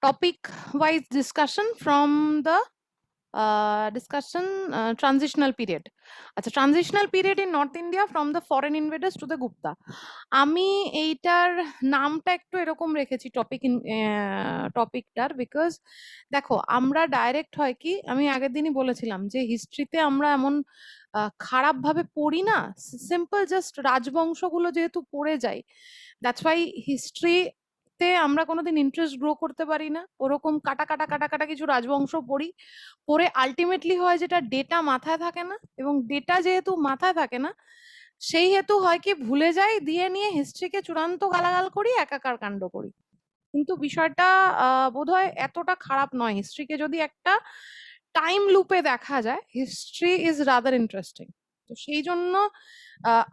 topic wise discussion from the transitional period. আচ্ছা, transitional period in North India from the foreign invaders to the Gupta. আমি এইটার নামটা একটু এরকম রেখেছি টপিকটার, বিকজ দেখো আমরা ডাইরেক্ট হয় কি, আমি আগের দিনই বলেছিলাম যে হিস্ট্রিতে আমরা এমন খারাপ ভাবে পড়ি না, সিম্পল জাস্ট রাজবংশগুলো যেহেতু পড়ে যাই, দ্যাটস ওয়াই হিস্ট্রি তে আমরা কোনোদিন ইন্টারেস্ট গ্রো করতে পারি না। ওরকম কাটা কাটা কাটা কাটা কিছু রাজবংশ পড়ি, পড়ে আলটিমেটলি হয় যেটা ডেটা মাথায় থাকে না, এবং ডেটা যেহেতু মাথায় থাকে না সেই হেতু হয় কি ভুলে যাই, দিয়ে নিয়ে হিস্ট্রিকে চূড়ান্ত গালাগাল করি, একাকার কাণ্ড করি। কিন্তু বিষয়টা বোধহয় এতটা খারাপ নয়। হিস্ট্রিকে যদি একটা টাইম লুপে দেখা যায়, হিস্ট্রি ইজ রাদার ইন্টারেস্টিং। তো সেই জন্য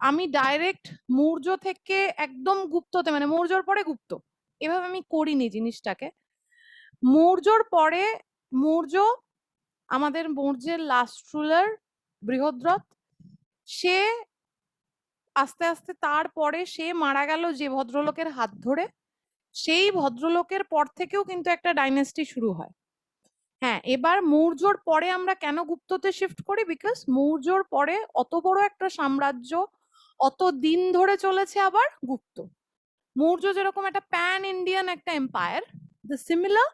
আমি ডাইরেক্ট মৌর্য থেকে একদম গুপ্ততে, মানে মৌর্যর পরে গুপ্ত, এভাবে আমি করিনি জিনিসটাকে। মৌর্যর পরে মৌর্য, আমাদের মৌর্যের লাস্ট রুলার বৃহদ্রথ, সে আস্তে আস্তে তারপরে সে মারা গেল যে ভদ্রলোকের হাত ধরে, সেই ভদ্রলোকের পর থেকেও কিন্তু একটা ডাইনেস্টি শুরু হয়। হ্যাঁ, এবার মৌর্যর পরে আমরা কেন গুপ্ততে শিফট করি, বিকজ মৌর্যর পরে অত বড় একটা সাম্রাজ্য অত দিন ধরে চলেছে আবার গুপ্ত। মৌর্য যেরকম একটা প্যান ইন্ডিয়ান একটা empire, the similar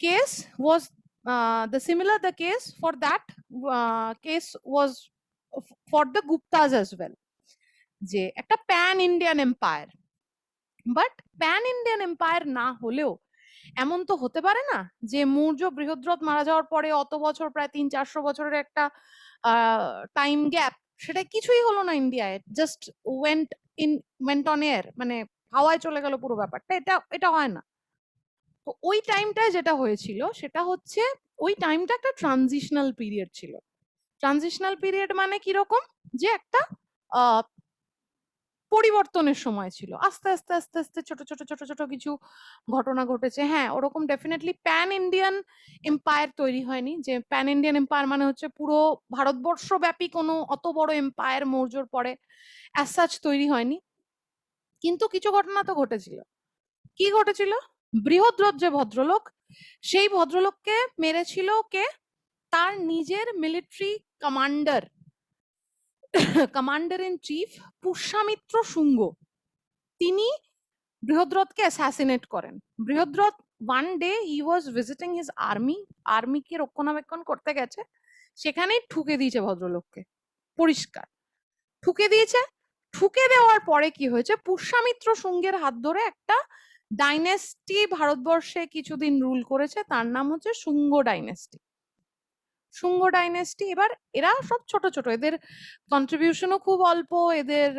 case was the case for that case was for the Guptas as well, যে একটা pan Indian empire. But pan Indian empire না হলেও এমন তো হতে পারে না যে মৌর্য বৃহদ্রথ মারা যাওয়ার পরে অত বছর, প্রায় 300-400 বছরের একটা টাইম গ্যাপ, সেটা কিছুই হলো না ইন্ডিয়ায়, জাস্ট ওয়েন্ট অন এয়ার, মানে হাওয়ায় চলে গেল পুরো ব্যাপারটা। এটা হয় না। তো ওই টাইমটায় যেটা হয়েছিল সেটা হচ্ছে, ওই টাইমটা একটা ট্রানজিশনাল পিরিয়ড ছিল। ট্রানজিশনাল পিরিয়ড মানে কিরকম, যে একটা পরিবর্তনের সময় ছিল, আস্তে আস্তে আস্তে আস্তে ছোট ছোট ছোট ছোট কিছু ঘটনা ঘটেছে। হ্যাঁ, ওরকম ডেফিনেটলি প্যান ইন্ডিয়ান এম্পায়ার তৈরি হয়নি, যে প্যান ইন্ডিয়ান এম্পায়ার মানে হচ্ছে পুরো ভারতবর্ষ ব্যাপী কোনো অত বড় এম্পায়ার মৌর্যর পরে অ্যাজ সাচ তৈরি হয়নি। কিন্তু কিছু ঘটনা তো ঘটেছিল। কি ঘটেছিল? বৃহদ্রথ যে ভদ্রলোক, সেই ভদ্রলোককে মেরেছিল কে? তার নিজের military commander in chief Pushyamitra Shunga, তিনি বৃহদ্রথকে অ্যাসাসিনেট করেন। Brihadratha one day he was visiting his আর্মিকে রক্ষণাবেক্ষণ করতে গেছে, সেখানেই ঠুকে দিয়েছে ভদ্রলোককে, পরিষ্কার ঠুকে দিয়েছে। ঠুকে দেওয়ার পরে কি হয়েছে, পুষ্যামিত্র শুঙ্গের হাত ধরে একটা ডাইনেস্টি ভারতবর্ষে কিছুদিন রুল করেছে, তার নাম হচ্ছে শুঙ্গ ডাইনেস্টি। শুঙ্গ ডাইনেস্টি, এবার এরা সব ছোট ছোট, এদের কন্ট্রিবিউশনও খুব অল্প, এদের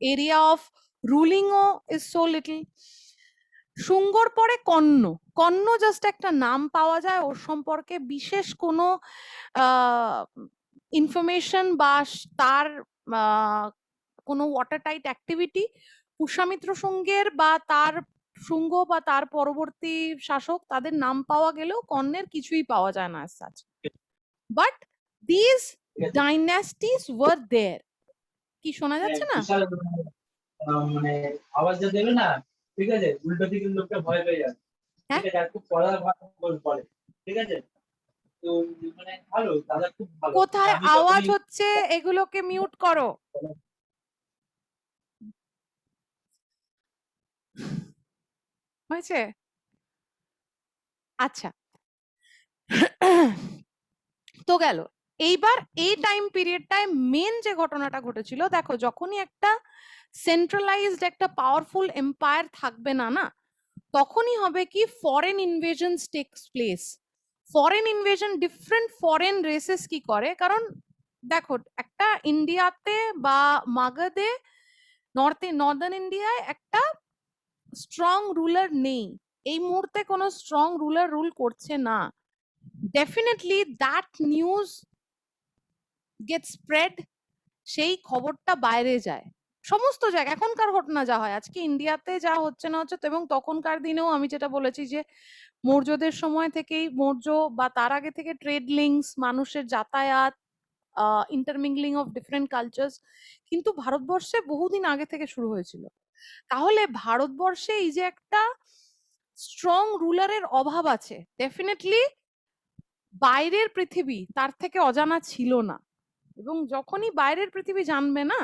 এরিয়া অফ রুলিংও ইজ সো লিটল। শুঙ্গর পরে কন্ন জাস্ট একটা নাম পাওয়া যায়, ওর সম্পর্কে বিশেষ কোনো ইনফরমেশন বা তার কোনো ওয়াটার টাইট অ্যাক্টিভিটি পুষ্যামিত্র শুঙ্গের বা তার শুঙ্গ বা তার পরবর্তী শাসক তাদের নাম পাওয়া গেলেও কর্ণের কিছুই পাওয়া যায় না as such. But these dynasties were there. কি শোনা যাচ্ছে না? মানে আওয়াজটা দেবে না, ঠিক আছে, উল্টো দিকের লোকটা ভয় পেয়ে যাবে, ঠিক আছে, আর খুব কড়া ভাষা বলে, ঠিক আছে। তো মানে ভালো, দাদা খুব ভালো। কোথায় আওয়াজ হচ্ছে এগুলোকে মিউট করো। হয়েছে? আচ্ছা, তো গেল। এইবার এই টাইম পিরিয়ডটায় মেন যে ঘটনাটা ঘটেছিল, দেখো যখনই একটা সেন্ট্রালাইজড একটা পাওয়ারফুল এম্পায়ার থাকবে না, তখনই হবে কি foreign invasions takes place. Foreign invasion, different foreign races কি করে, কারণ দেখো একটা ইন্ডিয়াতে বা মাগধে, নর্দার্ন ইন্ডিয়ায় একটা স্ট্রং রুলার নেই, এই মুহূর্তে কোনো স্ট্রং রুলার রুল করছে না। Definitely that news get spread, সেই খবরটা বাইরে যায় সমস্ত জায়গায়। এখনকার ঘটনা যা হয় আজকে ইন্ডিয়াতে, যা হচ্ছে না হচ্ছে, এবং তখনকার দিনেও আমি যেটা বলেছি যে মৌর্যদের সময় থেকেই, মৌর্য বা তার আগে থেকে ট্রেড লিঙ্কস, মানুষের যাতায়াত, ইন্টারমিংলিং অফ ডিফারেন্ট কালচার্স, কিন্তু ভারতবর্ষে বহুদিন আগে থেকে শুরু হয়েছিল। তাহলে ভারতবর্ষে এই যে একটা স্ট্রং রুলারের অভাব আছে, ডেফিনেটলি বাইরের পৃথিবী তার থেকে অজানা ছিল না। এবং যখনই বাইরের পৃথিবী জানবে না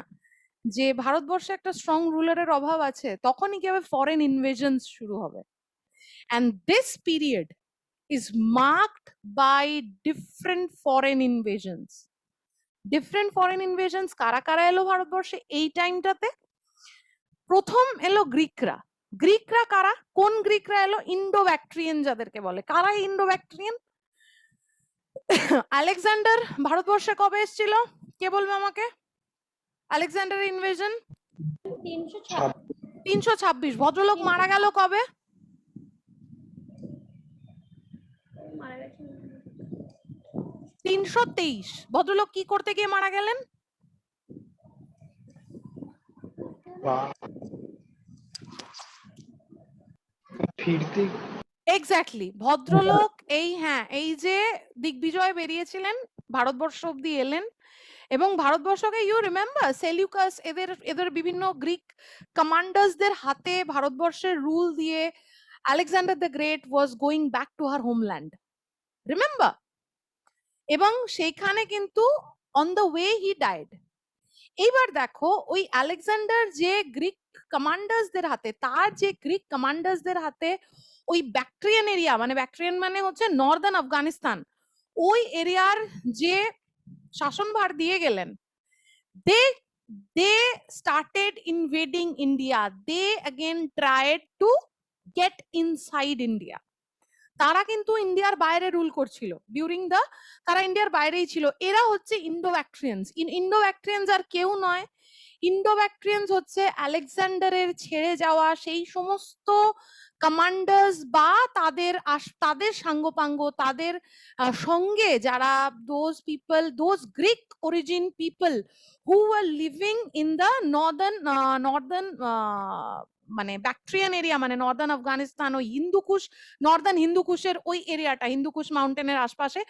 যে ভারতবর্ষে একটা স্ট্রং রুলারের অভাব আছে, তখনই কি হবে, ফরেন ইনভেশনস শুরু হবে। And this period is marked by different foreign invasions. Different foreign invasions কারা কারা এলো ভারতবর্ষে এই টাইমটাতে? প্রথম এলো গ্রিকরা। গ্রিকরা কারা? কোন গ্রিকরা এলো? ইন্ডো ব্যাকট্রিয়ান যাদেরকে বলে। কারা ইন্ডো ব্যাকট্রিয়ান? আলেকজান্ডার ভারতবর্ষে কবে এসেছিল? কে বলবে আমাকে? Alexander invasion 326। ভদ্রলোক মারা গেল কবে? 323। ভদ্রলোক কি করতে গিয়ে মারা গেলেন? এক্স্যাক্টলি, ভদ্রলোক এই যে দিগ্বিজয় বেরিয়েছিলেন, ভারতবর্ষ অব্দি এলেন, এবং ভারতবর্ষকে, ইউ রিমেম্বার সেলিউকাস, এদের বিভিন্ন গ্রিক কমান্ডার্সদের হাতে ভারতবর্ষের রুল দিয়ে Alexander the great was going back to her homeland, remember? এবং সেইখানে কিন্তু on the way he died. এইবার দেখো, ওই আলেকজান্ডার যে গ্রিক কমান্ডার্সদের হাতে, তার যে গ্রিক কমান্ডার্সদের হাতে ওই ব্যাকট্রিয়ান এরিয়া, মানে ব্যাকট্রিয়ান মানে হচ্ছে নর্দার্ন আফগানিস্তান, ওই এরিয়ার যে শাসনভার দিয়ে গেলেন, they started invading India. They again tried to get inside India. তারা কিন্তু ইন্ডিয়ার বাইরে রুল করছিল ডিউরিং দা, তারা ইন্ডিয়ার বাইরেই ছিল। এরা হচ্ছে ইন্ডো ব্যাকট্রিয়ানস। ইন্ডো ব্যাকট্রিয়ানস আর কেউ নয়, ইন্ডো ব্যাকট্রিয়ানস হচ্ছে আলেকজান্ডারের ছেড়ে যাওয়া সেই সমস্ত কমান্ডার্স বা তাদের সাঙ্গপাঙ্গ, তাদের সঙ্গে যারা, those people, those Greek origin people who were living in the Northern মানে ব্যাকট্রিয়ান এরিয়া, মানে নর্দার্ন আফগানিস্তান, ওই হিন্দুকুশ, নর্দার্ন হিন্দুকুশের ওই এরিয়াটা, হিন্দুকুশ মাউন্টেনের আশপাশে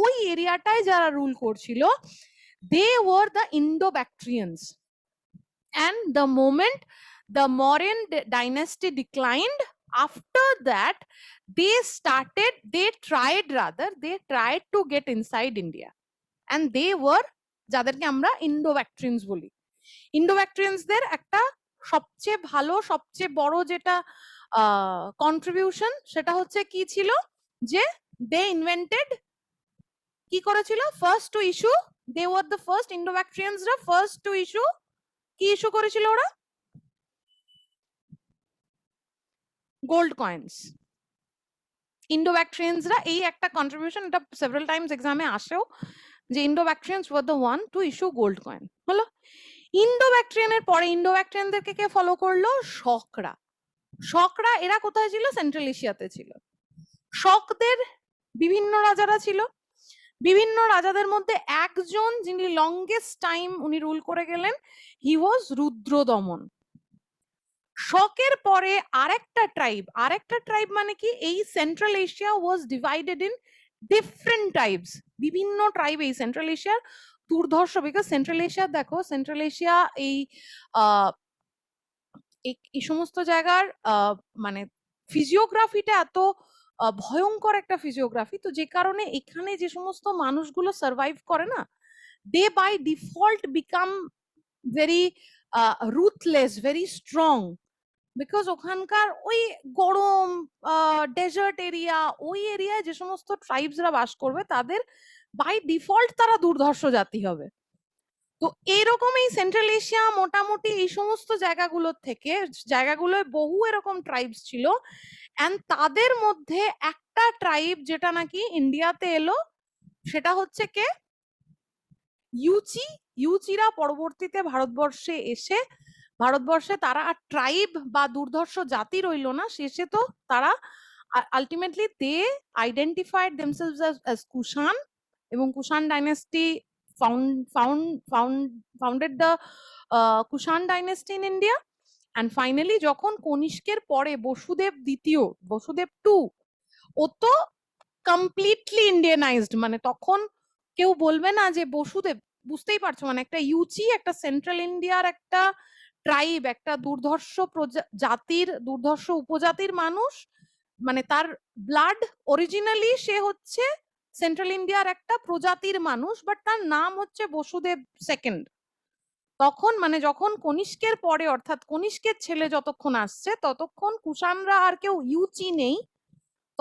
ওই এরিয়াটায় যারা রুল করছিল, they were the Indo-Bactrians. And the moment the Mauryan dynasty declined, after that they tried to get inside India, and they were যাদেরকে আমরা ইন্ডো-ব্যাকট্রিয়ানস বলি। ইন্ডো-ব্যাকট্রিয়ানসদের একটা সবচেয়ে ভালো, সবচেয়ে বড় যেটা কন্ট্রিবিউশন, সেটা হচ্ছে কি ছিল, যে দে ইনভেন্টেড, কি করেছিল, first to issue, they were the first, ইন্ডো-ব্যাকট্রিয়ানসরা ফার্স্ট টু ইস্যু, কি ইস্যু করেছিল ওরা? Gold coins. ইন্ডো-ব্যাকট্রিয়ানসরা এই একটা কন্ট্রিবিউশন, এটা সেভারাল টাইমস এক্সামে আসেও, যে Indo Bactrians were the one to issue gold coin. হলো, ইন্ডো-ব্যাকট্রিয়ানের পরে ইন্ডো-ব্যাকট্রিয়ানদেরকে কে ফলো করলো? শকরা। শকরা এরা কোথায় ছিল? সেন্ট্রাল এশিয়াতে ছিল। শকদের বিভিন্ন রাজারা ছিল, বিভিন্ন রাজাদের মধ্যে একজন যিনি লংগেস্ট টাইম উনি রুল করে গেলেন, হি ওয়াজ রুদ্রদমন। শকের পরে আরেকটা ট্রাইব মানে কি, এই central Asia was divided in different tribes, বিভিন্ন ট্রাইব এই সেন্ট্রাল এশিয়ার দুর্ধর্ষ, বিকজ সেন্ট্রাল এশিয়া, দেখো সেন্ট্রাল এশিয়া এই সমস্ত জায়গার মানে ফিজিওগ্রাফিটা এত ভয়ঙ্কর একটা ফিজিওগ্রাফি, তো যে কারণে এখানে যে সমস্ত মানুষগুলো সার্ভাইভ করে না, they by default become very ruthless, very strong, because ওখানকার ওই গরম ডেজার্ট এরিয়া, ওই এরিয়ায় যে সমস্ত ট্রাইবসরা বাস করবে, তাদের বাই ডিফল্ট তারা দুর্ধর্ষ জাতি হবে। তো এইরকম এই সেন্ট্রাল এশিয়া মোটামুটি এই সমস্ত জায়গাগুলোয় বহু এরকম ট্রাইবস ছিল, এন্ড তাদের মধ্যে একটা ট্রাইব যেটা নাকি ইন্ডিয়াতে এলো, সেটা হচ্ছে কে? ইউচি। ইউচিরা পরবর্তীতে ভারতবর্ষে এসে, ভারতবর্ষে তারা আর ট্রাইব বা দুর্ধর্ষ জাতি রইল না, শেষে তো তারা ultimately they identified themselves as Kushan, এবং Kushan dynasty founded the Kushan dynasty in India. And finally যখন কনিষ্কের পরে বসুদেব দ্বিতীয়, বসুদেব টু, ও তো কমপ্লিটলি ইন্ডিয়ানাইজড, মানে তখন কেউ বলবে না যে বসুদেব, বুঝতেই পারছো মানে একটা ইউচি, একটা সেন্ট্রাল ইন্ডিয়ার একটা ট্রাইব, একটা দুর্ধর্ষ জাতির, দুর্ধর্ষ উপজাতির মানুষ, মানে তার ব্লাড অরিজিনালি সে হচ্ছে সেন্ট্রাল ইন্ডিয়ার একটা প্রজাতির মানুষ, বাট তার নাম হচ্ছে বসুদেব সেকেন্ড। তখন মানে যখন কনিষ্কের পরে, অর্থাৎ কনিষ্কের ছেলে যতক্ষণ আসছে ততক্ষণ কুষাণরা আর কেউ ইউচি নেই,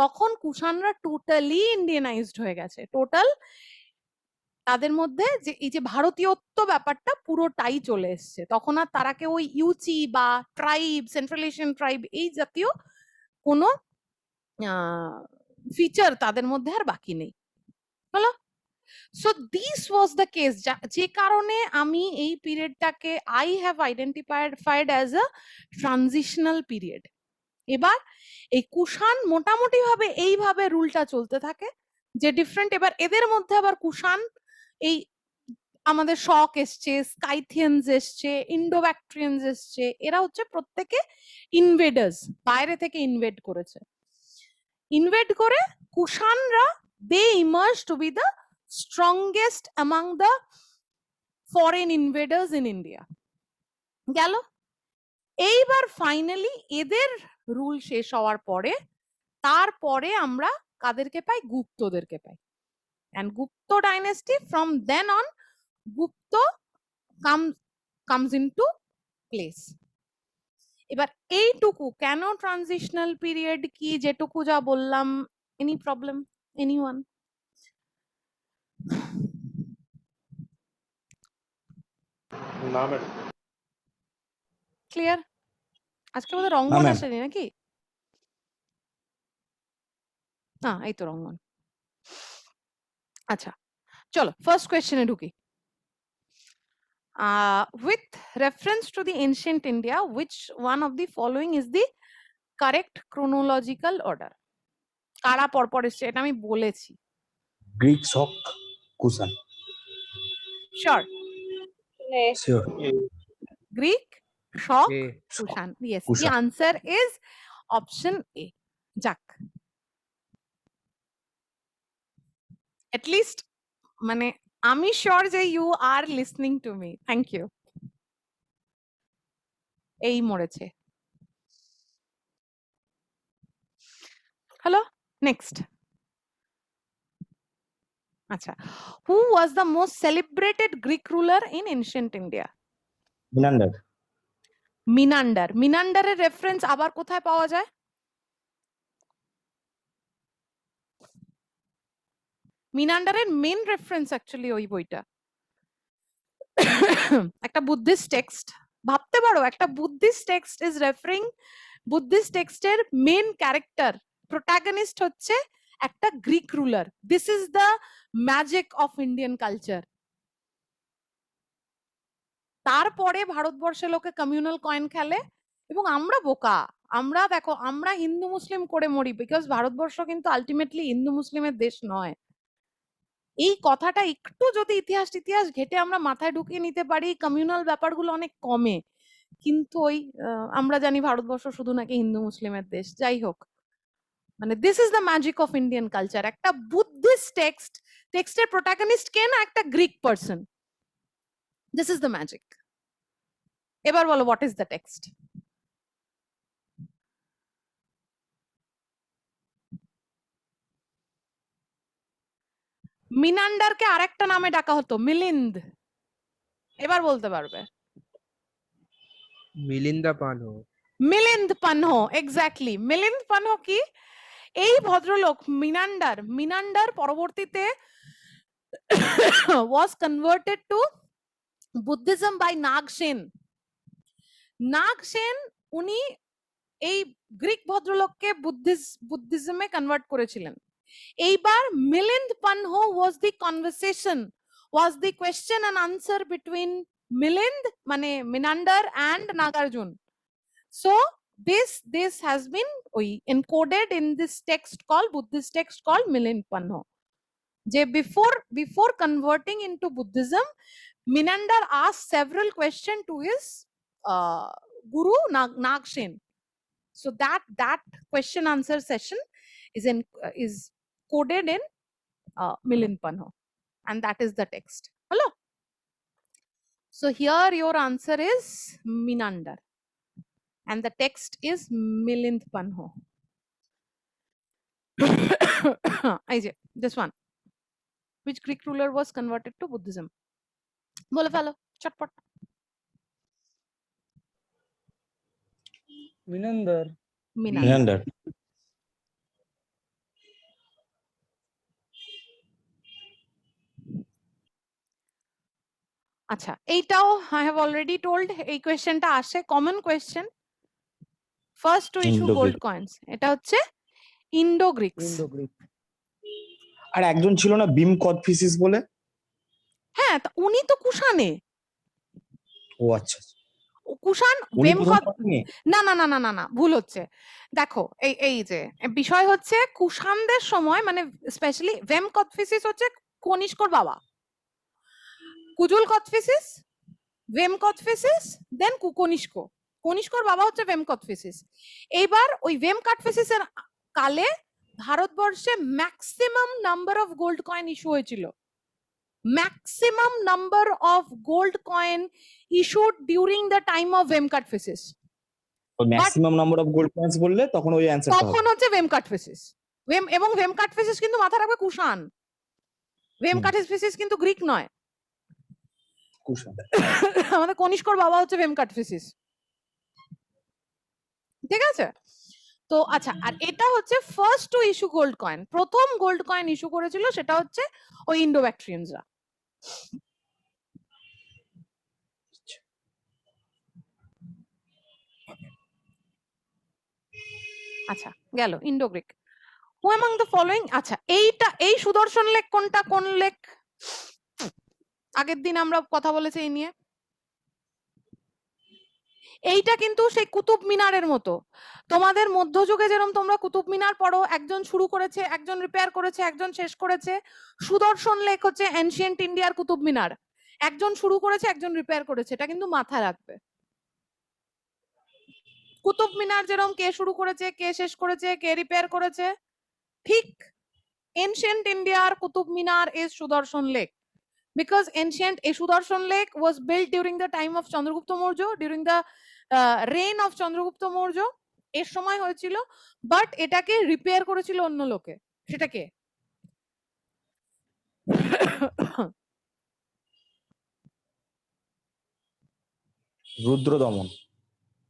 তখন কুষাণরা টোটালি ইন্ডিয়ানাইজড হয়ে গেছে। টোটাল তাদের মধ্যে যে এই যে ভারতীয়ত্ব ব্যাপারটা পুরোটাই চলে এসছে। তখন আর তারা কেউ ওই ইউচি বা ট্রাইব, সেন্ট্রাল এশিয়ান ট্রাইব এই জাতীয় কোনো ফিচার তাদের মধ্যে আর বাকি নেই। হলো? So this was the case, যে কারণে আমি এই পিরিয়ডটাকে I have identified as a transitional period. এবার এই কুষাণ মোটামুটি ভাবে এইভাবে রুলটা চলতে থাকে, যে ডিফারেন্ট, এবার এদের মধ্যে আবার কুষাণ, এই আমাদের শক এসছে, স্কাইথিয়ানস এসছে, ইন্ডোব্যাকট্রিয়ানস এসছে, এরা হচ্ছে প্রত্যেকে ইনভেডার্স, বাইরে থেকে ইনভেড করেছে। ইনভেড করে কুষাণরা they emerge to be the strongest among the foreign invaders in India. গেল। এইবার ফাইনালি এদের রুল শেষ হওয়ার পরে, তারপরে আমরা কাদেরকে পাই? গুপ্তদেরকে পাই। and Gupta dynasty from then on, Gupta comes into place. এবার এইটুকু কেন ট্রানজিশনাল পিরিয়ড, কি যেটুকু যা বললাম, এনি প্রবলেম, এনিওয়ান? না ম্যাডাম। ক্লিয়ার? আজকে বোধহয় রঙ্গন আসেনি নাকি? না, এই তো রঙ্গন। আচ্ছা চলো ফার্স্ট কোয়েশ্চেনে ঢুকি। With reference to the ancient India, which one of the following is the correct chronological order? কারা পরপর এসছে এটা আমি বলেছি। Greek, shock, Kushan. Sure? Sure. Greek, shock, Kushan. Yes, the answer is option A. যাক, at least মানে আমি শিওর যে you are listening to me. Thank you. এই মরেছে। Hello, next. আচ্ছা, who was the most celebrated Greek ruler in ancient India? Menander. Menander. মিনান্ডারের reference আবার কোথায় পাওয়া যায়? মিনান্ডারের মেন রেফারেন্স অ্যাকচুয়ালি ওই বইটা, একটা বুদ্ধিস্ট টেক্সট। ভাবতে পারো একটা Buddhist text is referring, Buddhist টেক্সটের মেন ক্যারেক্টার, প্রোটাগনিস্ট হচ্ছে একটা Greek ruler. This is the magic of Indian culture. তারপরে ভারতবর্ষে লোকে কমিউনাল কয়েন খেলে, এবং আমরা বোকা, আমরা দেখো আমরা হিন্দু মুসলিম করে মরি, বিকজ ভারতবর্ষ কিন্তু আলটিমেটলি হিন্দু মুসলিমের দেশ নয়। এই কথাটা একটু যদি ইতিহাস ঘেটে আমরা মাথায় ঢুকিয়ে নিতে পারি, কমিউনাল ব্যাপারগুলো অনেক কমে। কিন্তু ওই আমরা জানি ভারতবর্ষ শুধু নাকি হিন্দু মুসলিমের দেশ। যাই হোক, মানে this is the magic of Indian culture. একটা বুদ্ধিস্ট টেক্সটের প্রোটাগনিস্ট কে না, একটা Greek person. This is the magic. এবার বলো, হোয়াট ইজ দ্য টেক্সট? মিনান্ডারকে আরেকটা নামে ডাকা হতো, মিলিন্দ। এবার বলতে পারবে? মিলিন্দা পানহ। মিলিন্দ পানহ, এক্স্যাক্টলি। মিলিন্দ পানহ কি? এই ভদ্রলোক মিনান্ডার পরবর্তীতে was converted to Buddhism by Nagasena. Nagasena উনি এই গ্রিক ভদ্রলোককে বুদ্ধিজমে কনভার্ট করেছিলেন। এইবার Milind পানহ was the conversation, was the question and answer between Milinda মানে Menander and Nagarjuna. So this has been encoded in this text called Buddhist text called Milind Panho. যে before converting into Buddhism, Minandar asked several questions to his guru Nagshen. So that question answer session is coded in Milind Panho. and that is the text. Hello. So here your answer is Menander, and the text is Milind Panho. This one. Which Greek ruler was converted to Buddhism? Bolo felo, chatpat. Menander. Menander. Menander. আচ্ছা, এইটাও I have already told, এই কোয়েশ্চেনটা আসে, common question, first to issue Indo-Greek. Gold coins, এটা হচ্ছে Indo Greeks. Indo-Greek. আর একজন ছিল না বিম কদফিসিস বলে? হ্যাঁ, তা উনি তো কুষাণে। ও আচ্ছা, কুষাণ উনি ভেম প্রথম পাননি? না না না না না না, ভুল হচ্ছে। দেখো এই যে বিষয় হচ্ছে কুষাণদের সময়, মানে স্পেশালি ভেম কদফিসিস হচ্ছে কনিষ্কর বাবা, কুজুল কদফিসিস, ভেম কদফিসিস, দেন কনিষ্ক, কনিষ্কর বাবা হচ্ছে ভেম কদফিসিস। এইবার ওই ভেম কদফিসিসের কালে ভারতবর্ষে maximum number of gold coin issue হয়েছিল, maximum number of gold coin issued during the time of Vem Cutphysis. Maximum number of gold coins বললে তখন ওই অ্যানসারটা হবে। তখন হচ্ছে Vem Cutphysis। এবং Vem Cutphysis কিন্তু মাথা রাখবে কুষাণ, Vem Cutphysis কিন্তু গ্রিক নয়, কুষাণ। আমাদের কনিষ্কর বাবা হচ্ছে Vem Cutphysis, ঠিক আছে? তো আচ্ছা, আর এটা হচ্ছে first to issue gold coin, প্রথম গোল্ড কয়েন ইস্যু করেছিল সেটা হচ্ছে ওই ইন্ডো ব্যাকট্রিয়ানসরা। আচ্ছা, গেল Indo Greek. Who among the following, আচ্ছা এইটা, এই সুদর্শন লেক কোনটা, কোন লেক? আগের দিন আমরা কথা বলেছি এই নিয়ে। এইটা কিন্তু সেই কুতুব মিনারের মতো, তোমাদের মধ্যযুগে যেরকম তোমরা কুতুব মিনার পড়ো, একজন শুরু করেছে, একজন রিপেয়ার করেছে, একজন শেষ করেছে, সুদর্শন লেক হচ্ছে এনশিয়েন্ট ইন্ডিয়ার কুতুব মিনার, একজন শুরু করেছে, একজন রিপেয়ার করেছে, এটা কিন্তু মাথায় রাখবে। কুতুব মিনার যেরকম কে শুরু করেছে, কে শেষ করেছে, কে রিপেয়ার করেছে, ঠিক ancient Indiaর Qutub Minar is Sudarshan Lake, because ancient Sudarshan Lake was built during the time of Chandragupta Maurya, during the reign of Chandragupta Maurya এর সময় হয়েছিল, বাট এটাকে রিপেয়ার করেছিল অন্য লোকে, সেটা কে? রুদ্রদমন।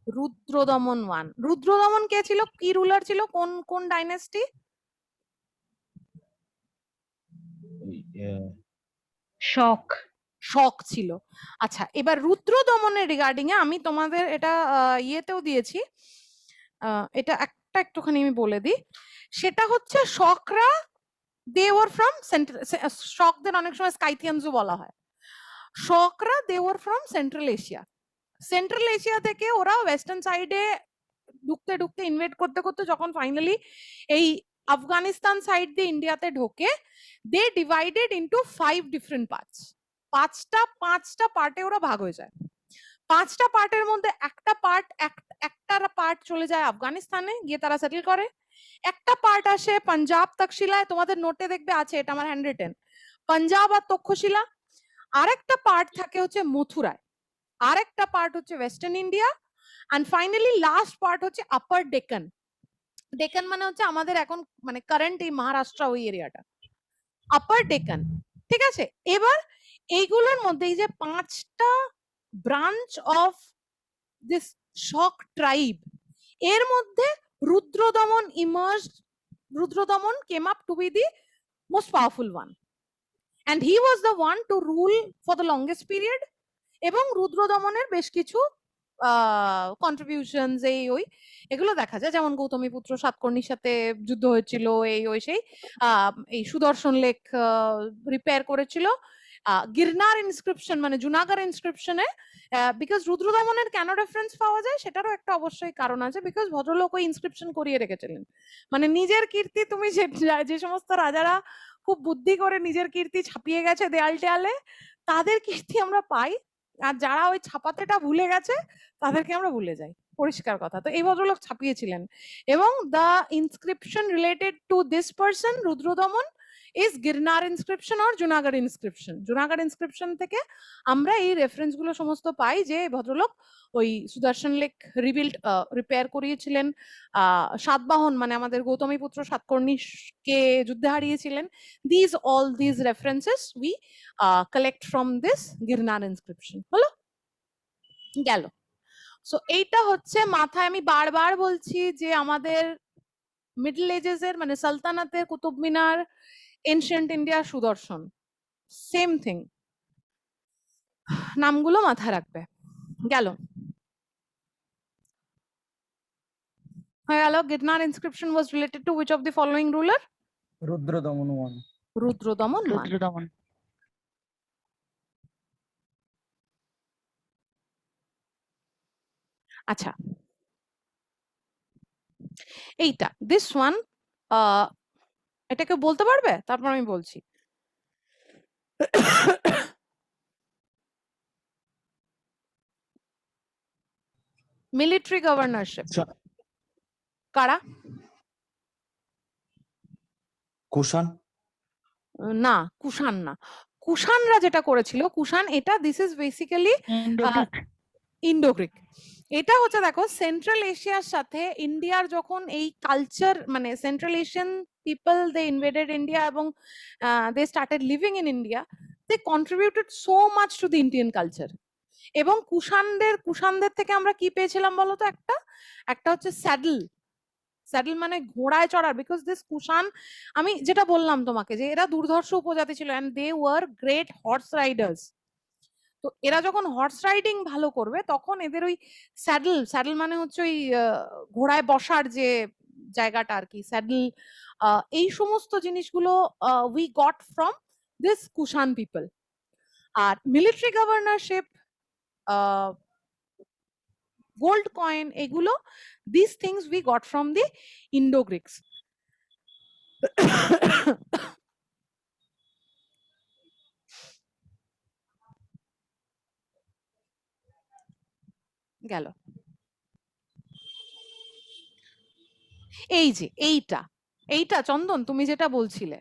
রুদ্রদমন 1। রুদ্রদমন কে ছিল, কি রুলার ছিল, কোন কোন ডাইনেস্টি? শক শক ছিল। আচ্ছা, এবার রুদ্রদমনের রিগার্ডিং এ আমি তোমাদের এটা ইয়েতেও দিয়েছি, এটা একটা একটুখানি আমি বলে দিই, সেটা হচ্ছে শকরা দে ওয়ার ফ্রম শকদের অনেক সময় স্কাইথিয়ানসও বলা হয়, শকরা they were from Central Asia, Central Asia থেকে ওরা ওয়েস্টার্ন সাইডে ঢুকতে ঢুকতে ইনভেট করতে করতে যখন ফাইনালি এই আফগানিস্তান সাইড দিয়ে ইন্ডিয়াতে ঢোকে, দে ডিভাইডেড ইনটু 5 ডিফারেন্ট পার্টস, পাঁচটা পার্টে ওরা ভাগ হয়ে যায়। 5টা পার্টের মধ্যে একটা পার্ট চলে যায় আফগানিস্তানে, গিয়ে তারা সেটেল করে। একটা পার্ট আসে পাঞ্জাব তক্ষশিলায়, তোমাদের নোটে দেখবে আছে, এটা আমার হ্যান্ড রিটেন, পাঞ্জাব আর তক্ষশিলা। আরেকটা পার্ট থাকে হচ্ছে মথুরায়, আরেকটা পার্ট হচ্ছে western India, and finally last part হচ্ছে আপার ডেকান। ডেকান মানে হচ্ছে আমাদের এখন মানে কারেন্ট এই মহারাষ্ট্র ওই এরিয়াটা, আপার ডেকান, ঠিক আছে? এবার এইগুলোর মধ্যে এই যে 5টা branch of this Shaka tribe, এর মধ্যে Rudradaman emerged, Rudradaman came up to be the most powerful one, and he was the one to rule for the longest period, এবং রুদ্রদমনের বেশ কিছু কন্ট্রিবিউশনস এই ওই এগুলো দেখা যায়, যেমন গৌতমীপুত্র সাতকর্ণীর সাথে যুদ্ধ হয়েছিল, এই ওই সেই এই সুদর্শন লেক রিপেয়ার করেছিল, গিরনার ইনস্ক্রিপশন মানে জুনাগড় ইনস্ক্রিপশনে, বিকজ রুদ্রদমনের কেন রেফারেন্স পাওয়া যায় সেটারও একটা অবশ্যই কারণ আছে, বিকজ ভদ্রলোক ওই ইনস্ক্রিপশন করিয়ে রেখেছিলেন, মানে নিজের কীর্তি, তুমি যে সমস্ত রাজারা খুব বুদ্ধি করে নিজের কীর্তি ছাপিয়ে গেছে দেয়াল টেয়ালে, তাদের কীর্তি আমরা পাই, আর যারা ওই ছাপাতেটা ভুলে গেছে তাদেরকে আমরা ভুলে যাই, পরিষ্কার কথা। তো এই ভদ্রলোক ছাপিয়েছিলেন, এবং the inscription related to this person Rudradaman is Girnar inscription or Junagadh inscription. Junagadh inscription থেকে আমরা এই রেফারেন্স গুলো সমস্ত পাই যে ভদ্রলোক ওই সুদর্শন লেক রিপেয়ার করিয়েছিলেন, সাতবাহন মানে আমাদের গৌতমীপুত্র সাতকর্ণীকে যুদ্ধে হারিয়েছিলেন। all these references we collect from this Girnar inscription. হলো, গেল। সো এইটা হচ্ছে মাথায় আমি বারবার বলছি যে আমাদের মিডল এজেস এর মানে সালতানাতের কুতুব মিনার, এনশিয়েন্ট ইন্ডিয়া সুদর্শন, সেম থিং, নামগুলো মাথায় রাখবে। গেল, হয়ে গেল। Girnar inscription was related to which of the following ruler? Rudradaman 1. Rudradaman মান। রুদ্রদমন। আচ্ছা, এইটা দিস ওয়ান, এটাকে বলতে পারবে? তারপর আমি বলছি। মিলিটারি গভর্নরশিপ কারা? কুষাণ। না, কুষাণ না। কুষাণরা যেটা করেছিল, কুষাণ এটা, this is basically Indo Greek. এটা হচ্ছে দেখো সেন্ট্রাল এশিয়ার সাথে ইন্ডিয়ার যখন এই কালচার মানে central Asian people they invaded India এবং they started living in India, they contributed so much to the Indian culture. এবং কুষাণদের থেকে আমরা কি পেয়েছিলাম বলতো? একটা হচ্ছে স্যাডেল। স্যাডেল মানে ঘোড়ায় চড়ার, বিকজ দিস কুষাণ, আমি যেটা বললাম তোমাকে যে এরা দুর্ধর্ষ উপজাতি ছিল and they were great horse riders. তো এরা যখন হর্স রাইডিং ভালো করবে তখন এদের ওই স্যাডেল মানে হচ্ছে ওই ঘোড়ায় বসার যে জায়গাটা আর কি, স্যাডেল, এই সমস্ত জিনিসগুলো we got from this Kushan people. আর মিলিটারি গভর্নরশিপ, গোল্ড কয়েন, এগুলো this things we got from the Indo Greeks. গেল। এই যে এইটা চন্দন তুমি যেটা বলছিলে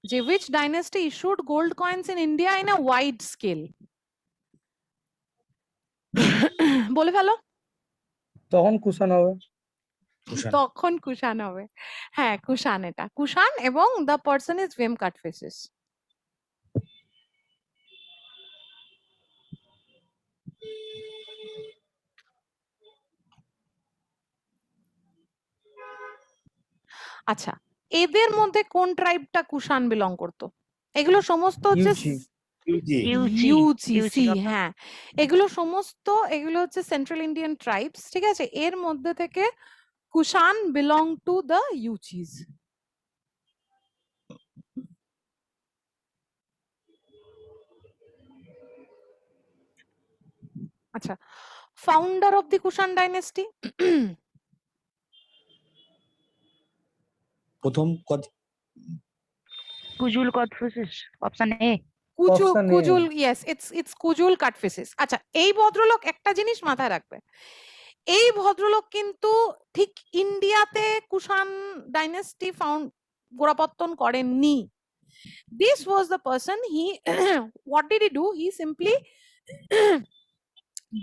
যে which dynasty issued gold coins in India in a wide scale, বলে ফেলো। তখন কুষাণ হবে। তখন কুষাণ হবে, হ্যাঁ কুষাণ, এটা কুষাণ এবং the person is Vemkatphises। আচ্ছা, এদের মধ্যে কোন ট্রাইবটা কুষাণ বিলং করতো? এগুলো সমস্ত হচ্ছে ইউজিসি, হ্যাঁ এগুলো হচ্ছে সেন্ট্রাল ইন্ডিয়ান ট্রাইবস, ঠিক আছে? এর মধ্যে থেকে Kushan belong to the Yuezhis. আচ্ছা, founder of the Kushan dynasty? প্রথম Kujula Kadphises, option A. Kujula, yes, it's Kujula Kadphises. আচ্ছা, এই ভদ্রলোক একটা জিনিস মাথায় রাখবে, এই ভদ্রলোক কিন্তু ঠিক ইন্ডিয়াতে কুষাণ ডাইনেস্টি গোড়াপত্তন করেননি। This was the person, he what did he do? He simply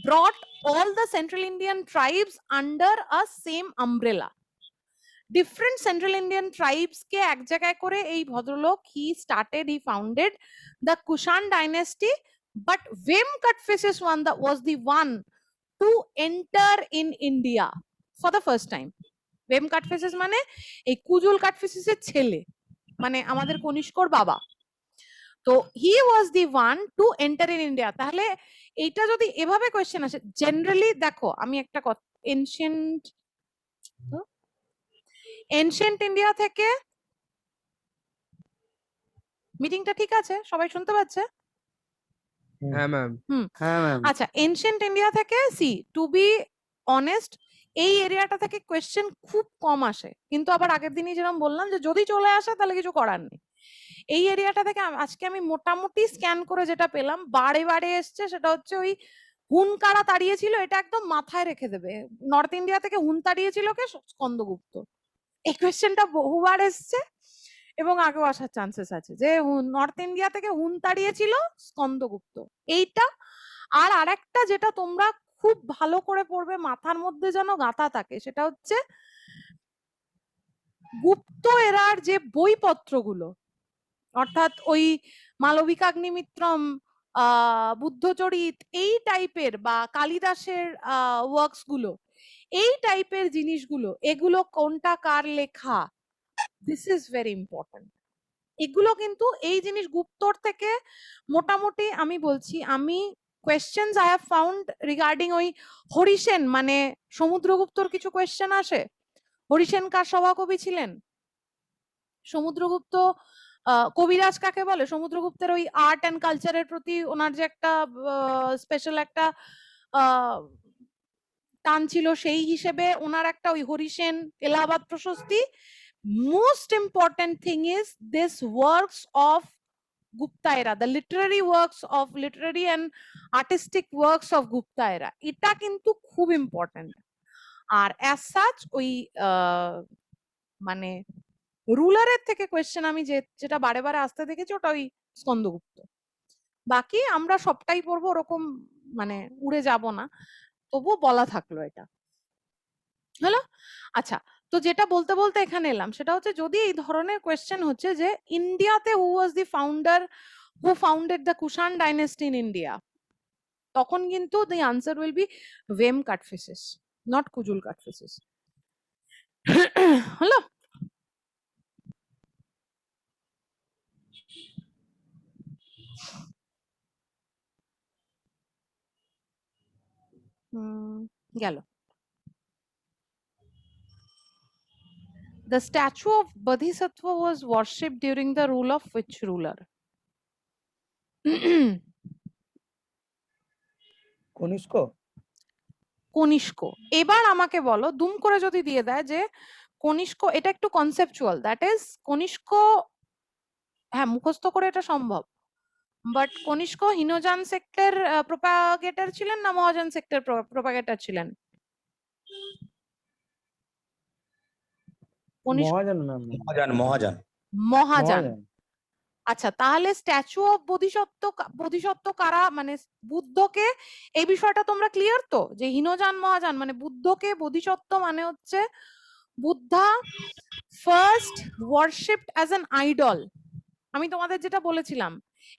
brought all the Central Indian tribes under a same umbrella. Different Central Indian tribes ke ek jagay kore ei bhadrolok he founded the Kushan dynasty, but Vemkatphises was the one to enter in India for the first time. Vemkatphises মানে এই কুজুল কাটফিসিস এর ছেলে, মানে আমাদের কনিষ্কর বাবা। তো he was the one to enter in India. তাহলে এইটা যদি এভাবে কোয়েশ্চেন আসে, জেনারেলি দেখো আমি একটা কথা, এনশিয়েন্ট ইন্ডিয়া থেকে, মিটিংটা ঠিক আছে? সবাই শুনতে পাচ্ছে? হ্যাঁ ম্যাম। আচ্ছা, এনশিয়েন্ট ইন্ডিয়া থেকে, সি টু বি অনেস্ট, এই এরিয়াটা থেকে কোয়েশ্চেন খুব কম আসে, কিন্তু আবার আগের দিনই যেরকম বললাম যে যদি চলে আসে তাহলে কিছু করার নেই। এই এরিয়াটা থেকে আজকে আমি মোটামুটি স্ক্যান করে যেটা পেলাম বারে বারে এসছে, সেটা হচ্ছে ওই হুন কারা তাড়িয়েছিল, এটা একদম মাথায় রেখে দেবে। নর্থ ইন্ডিয়া থেকে হুন তাড়িয়েছিল কে? স্কন্দগুপ্ত। এই কোয়েশ্চেনটা বহুবার এসছে এবং আগেও আসার চান্সেস আছে, যে নর্থ ইন্ডিয়া থেকে হুন তাড়িয়েছিল স্কন্দগুপ্ত। এইটা আর আরেকটা যেটা তোমরা খুব ভালো করে পড়বে, মাথার মধ্যে যেন গাঁথা থাকে, সেটা হচ্ছে গুপ্ত এরার যে বইপত্রগুলো, অর্থাৎ ওই মালবিকাগ্নিমিত্রম, বুদ্ধচরিত, এই টাইপের বা কালিদাসের ওয়ার্কস গুলো, এই টাইপের জিনিসগুলো, এগুলো কোনটা কার লেখা, দিস ইজ ভেরি ইম্পর্টেন্ট। এগুলো কিন্তু এই জিনিস গুপ্তর থেকে মোটামুটি আমি বলছি, আমি questions I have found regarding ওই হরিসেন, মানে সমুদ্রগুপ্তর কিছু কোয়েশ্চেন আসে। হরিসেন কার সভাকবি ছিলেন? সমুদ্রগুপ্ত কবিরাজ কাকে বলে? সমুদ্রগুপ্তের ওই আর্ট অ্যান্ড কালচারের প্রতি ওনার যে একটা স্পেশাল একটা টান ছিল, সেই হিসেবে ওনার একটা ওই Harisena, Allahabad Prashasti. Most important thing is this works of Gupta era, the literary works of literary and artistic works of Gupta era, এটা কিন্তু খুব ইম্পর্টেন্ট। আর অ্যাজ সাচ ওই মানে রুলারের থেকে কোয়েশ্চেন আমি যেটা বারে বারে আসতে দেখেছি, ওটা ওই স্কন্দগুপ্ত। বাকি আমরা সবটাই পড়বো, ওরকম মানে উড়ে যাব না, তবুও বলা থাকলো এটা। হলো? আচ্ছা, তো যেটা বলতে বলতে এখানে এলাম, সেটা হচ্ছে যদি এই ধরনের কোয়েশ্চেন হচ্ছে যে ইন্ডিয়াতে who was the founder, who founded the Kushan dynasty in India, তখন কিন্তু the answer will be Vima Kadphises, not Kujula Kadphises. হলো? গেল। The statue of Bodhisattva was worshipped during the rule of which ruler? Kanishka. Kanishka. এবার আমাকে বলো, দুম করে যদি দিয়ে দেয় যে কনিষ্ক, এটা একটু কনসেপচুয়াল, দ্যাট ইজ কনিষ্ক, হ্যাঁ মুখস্থ করে এটা সম্ভব, বাট কনিষ্ক হীনযান সেক্টের প্রোপাগেটর ছিলেন না মহাযান সেক্টের প্রোপাগেটর ছিলেন? কনিষ্ক মহাযান ম্যাম। মহাযান মহাযান মহাযান। মহাযান। আচ্ছা, তাহলে স্ট্যাচু অফ বোধিসত্ত্ব কারা, মানে বুদ্ধকে, এই বিষয়টা তোমরা ক্লিয়ার তো, যে হীনযান মহাযান মানে বুদ্ধকে বোধিসত্ত্ব মানে হচ্ছে Buddha first worshipped as an idol, আমি তোমাদের যেটা বলেছিলাম।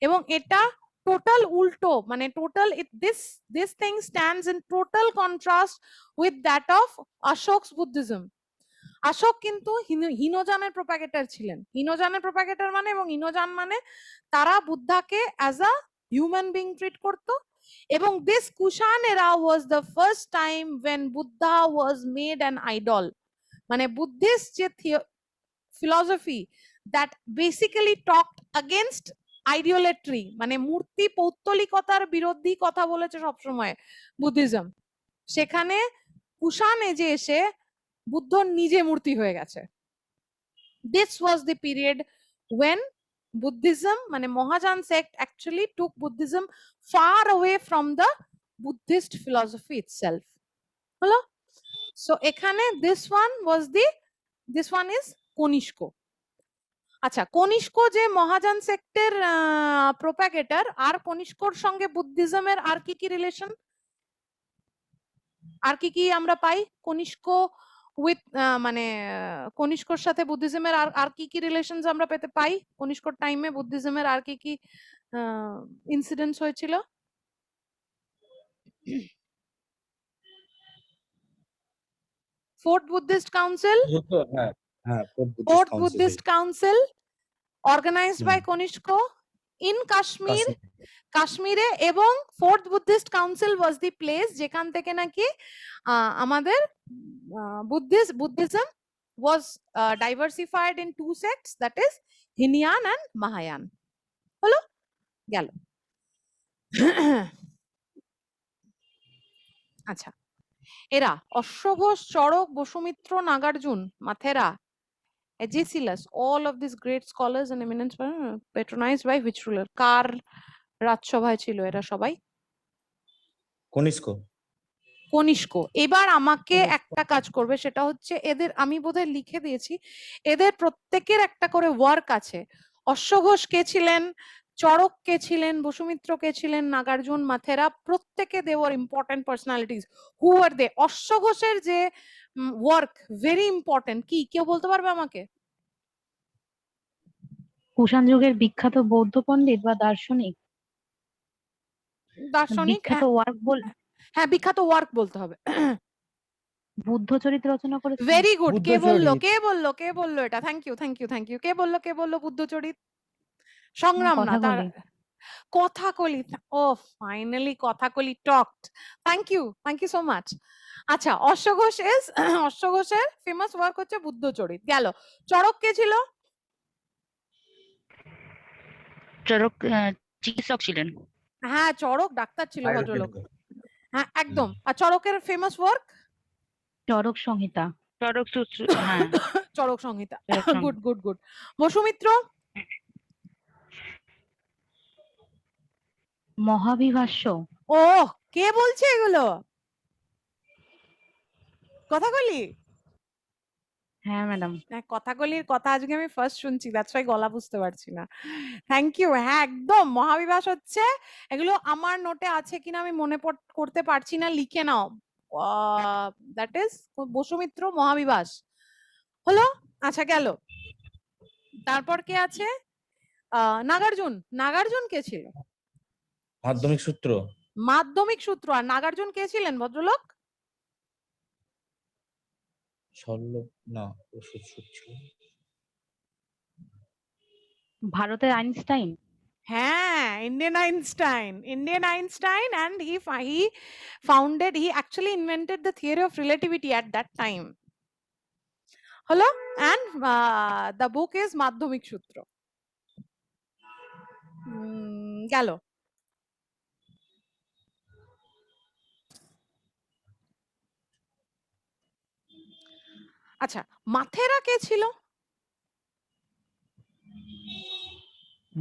এবং এটা টোটাল উল্টো, মানে total this thing stands in total contrast with that of Ashoka's Buddhism. Ashoka কিন্তু হীনযানের প্রোপাগেটর ছিলেন। হীনযানের প্রোপাগেটর মানে, এবং হীনযান মানে তারা বুদ্ধাকে as a human being treat করত। এবং দিস কুষাণ এরা was the first time when Buddha was made an idol, মানে বুদ্ধিস্ট যে philosophy that basically talked against idolatry, মানে মূর্তি পৌত্তলিকতার বিরোধী কথা বলেছে সবসময় বুদ্ধিজম, সেখানে কুষাণ এজে এসে বুদ্ধ নিজে মূর্তি হয়ে গেছে। This was the period when Buddhism, মানে Mahayana sect actually took Buddhism far away from the Buddhist philosophy itself. হলো? So এখানে this one is কনিষ্ক। আচ্ছা, কনিষ্ক যে মহাযান সেক্টের প্রোপাগেটর, আর কনিষ্কর সঙ্গে বুদ্ধিজমের আর কি কি রিলেশন, আর কি কি আমরা পাই কনিষ্ক উইথ, মানে কনিষ্কর সাথে বুদ্ধিজমের আর কি কি রিলেশনস আমরা পেতে পাই? কনিষ্কর টাইমে বুদ্ধিজমের আর কি কি ইনসিডেন্টস হয়েছিল? ফোর্থ বুদ্ধিস্ট কাউন্সিল, হ্যাঁ হ্যাঁ fourth Buddhist Council organized by Konishk in Kashmir, কাশ্মীরে, এবং fourth Buddhist council was the place যেখান থেকে নাকি আমাদের Buddhism was diversified into sects, that is Hinayana and Mahayana. হলো? গেল। আচ্ছা, এরা অশ্বঘোষ, Charak, Vasumitra, Nagarjuna, মাথেরা, Agesilaus, all of these great scholars and eminent patronized by which ruler? কার রাজসভায় ছিল এরা সবাই? কনিষ্ক। কনিষ্ক। এবার আমাকে কনিষ্ক। একটা কাজ করবে, সেটা হচ্ছে এদের আমি বোধহয় লিখে দিয়েছি, এদের প্রত্যেকের একটা করে ওয়ার্ক আছে। অশ্বঘোষ কে ছিলেন, চড়ক কে ছিলেন, বসুমিত্র কে ছিলেন, নাগার্জুন, মাথেরা, প্রত্যেকে দে ওয়ার ইম্পর্টেন্ট পার্সোনালিটিস। হু আর দে? অশ্বঘোষের যে ওয়ার্ক ভেরি ইম্পর্টেন্ট, কি কেউ বলতে পারবে আমাকে? কুষাণ যুগের বিখ্যাত বৌদ্ধ পণ্ডিত বা দার্শনিক। দার্শনিক, বিখ্যাত ওয়ার্ক হ্যাঁ বিখ্যাত ওয়ার্ক বলতে হবে। বুদ্ধ চরিত্র রচনা করেছেন। Very good. কে বললো, বুদ্ধচরিত। কে বললো, কে বললো এটা? Thank you, thank you, thank you. কে বললো, কে বললো বুদ্ধচরিত? সংগ্রাম না, তার কথাকলি। কথাকলি। ও finally Kathakali talked. Thank you so much. আচ্ছা, অশ্বঘোষ ইজ অশ্বঘোষের ফেমাস ওয়ার্ক হচ্ছে বুদ্ধচরিত। গেল। চড়ক কে ছিল? চরক চিকিৎসক ছিলেন। হ্যাঁ চড়ক ডাক্তার ছিল ভদ্রলোক। হ্যাঁ একদম। আর চড়কের ফেমাস ওয়ার্ক? চরক সংহিতা। চরক সূত্র, হ্যাঁ। Charaka Samhita. Charaka Samhita. Good good good. Vasumitra? Mahavibhasha. ও কে বলছে এগুলো? কথাকলি? হ্যাঁ ম্যাডাম। হ্যাঁ কথাকলির কথা আজকে আমি ফার্স্ট শুনছি, দ্যাটস ওয়াই গলা বুঝতে পারছি না। Thank you. হ্যাঁ একদম মহাবিভাস হচ্ছে, এগুলো আমার নোটে আছে কিনা আমি মনে করতে পারছি না, লিখে নাও। দ্যাট ইজ বসুমিত্র মহাবিভাস হলো। আচ্ছা গেল। তারপর কে আছে? নাগার্জুন। নাগার্জুন কে ছিল? মাধ্যমিক সূত্র। মাধ্যমিক সূত্র। আর নাগার্জুন কে ছিলেন ভদ্রলোক? শল্য না, ওষুধ সূত্র। ভারতের আইনস্টাইন। হ্যাঁ Indian Einstein. Indian Einstein and he founded, he actually invented the theory of relativity at that time. হলো। and the book is মাধ্যমিক সূত্র। গেল। আচ্ছা, মাথেরা কে ছিল?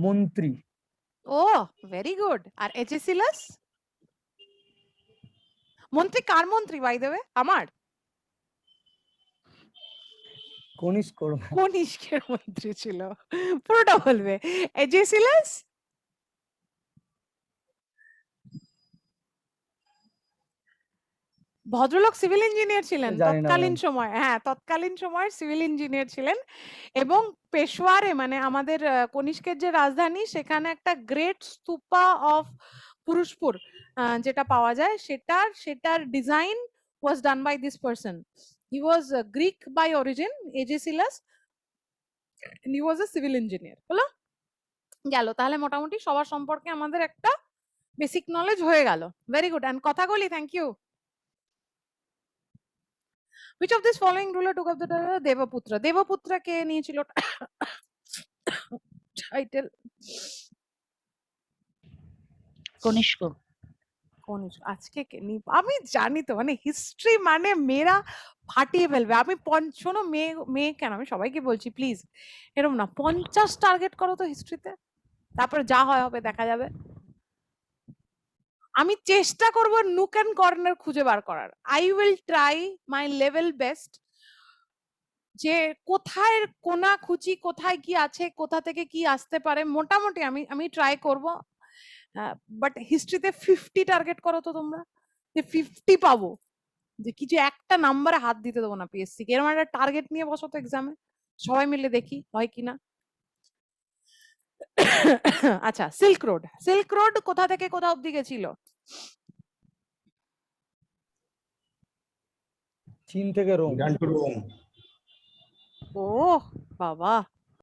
মন্ত্রী। ও ভেরি গুড। আর এচেসিলাস? মন্ত্রী কার মন্ত্রী বাই দ্য ওয়ে? আমার? কনিষ্কর। কনিষ্কের মন্ত্রী ছিল। পুরোটা বলবে। এচেসিলাস? ভদ্রলোক সিভিল ইঞ্জিনিয়ার ছিলেন জানি না তৎকালীন ম্যাম। সময়। হ্যাঁ তৎকালীন সময়ের সিভিল ইঞ্জিনিয়ার ছিলেন, এবং পেশওয়ারে মানে আমাদের কনিষ্কের যে রাজধানী, সেখানে একটা গ্রেট স্তূপা অফ পুরুষপুর যেটা পাওয়া যায়, সেটার design was done by this person. He was Greek by origin, Agesilaus, he was a civil engineer. হলো। গেল। তাহলে মোটামুটি সবার সম্পর্কে আমাদের একটা বেসিক নলেজ হয়ে গেল। Very good. And Kathakali, thank you. Which of these following ruler took up the title Devaputra? Devaputra কে নিয়েছিল টাইটেল? কনিষ্ক। কনিষ্ক। আজকে কে নি? আমি জানি তো, মানে হিস্ট্রি মানে মেয়েরা ফাটিয়ে ফেলবে। আমি শোনো, মেয়ে কেন, আমি সবাইকে বলছি প্লিজ এরকম না, 50 টার্গেট করো তো হিস্ট্রিতে, তারপরে যা হয় হবে দেখা যাবে। আমি চেষ্টা করব নুক এন্ড কর্নার খুঁজে বার করার। I will try my level best, যে কোথায় কোনা খুচি, কোথায় কি আছে, কোথা থেকে কি আসতে পারে, মোটামুটি আমি ট্রাই করব। বাট হিস্ট্রিতে 50 টার্গেট করো তো তোমরা, যে 50 পাবো, যে কিছু একটা নাম্বারে হাত দিতে দেবো না পিএসসি কে। এরকম একটা টার্গেট নিয়ে বসো তো এক্সামে, সবাই মিলে দেখি হয় কিনা। আচ্ছা, সিল্ক রোড। সিল্ক রোড কোথা থেকে কোথা অব্দি গেছিল? চীন থেকে রোম। Iran to Rome. ও বাবা,